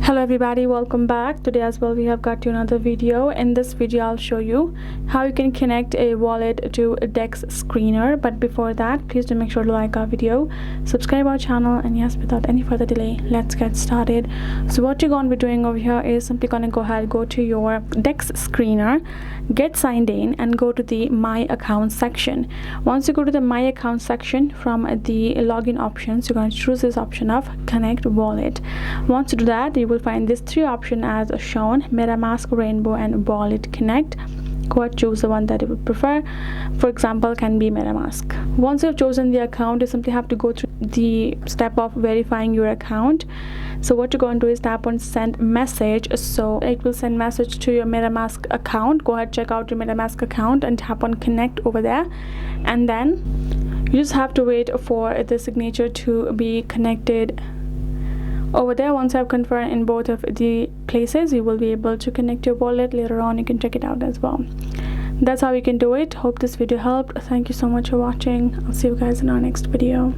Hello everybody, welcome back. Today as well we have got you another video. In this video I'll show you how you can connect a wallet to a Dex Screener. But before that, please do make sure to like our video, subscribe our channel, and yes, without any further delay, let's get started. So what you're going to be doing over here is simply going to go to your Dex Screener, get signed in, and go to the My Account section. Once you go to the My Account section, from the login options, you're going to choose this option of Connect Wallet. Once you do that, you will find these three options as shown: MetaMask, Rainbow, and Wallet Connect. Go ahead, choose the one that you would prefer. For example, can be MetaMask. Once you have chosen the account, you simply have to go through the step of verifying your account. So what you're going to do is tap on send message. So it will send message to your MetaMask account. Go ahead, check out your MetaMask account and tap on connect over there, and then you just have to wait for the signature to be connected over there. Once I've confirmed in both of the places, you will be able to connect your wallet. Later on you can check it out as well. That's how you can do it. Hope this video helped. Thank you so much for watching. I'll see you guys in our next video.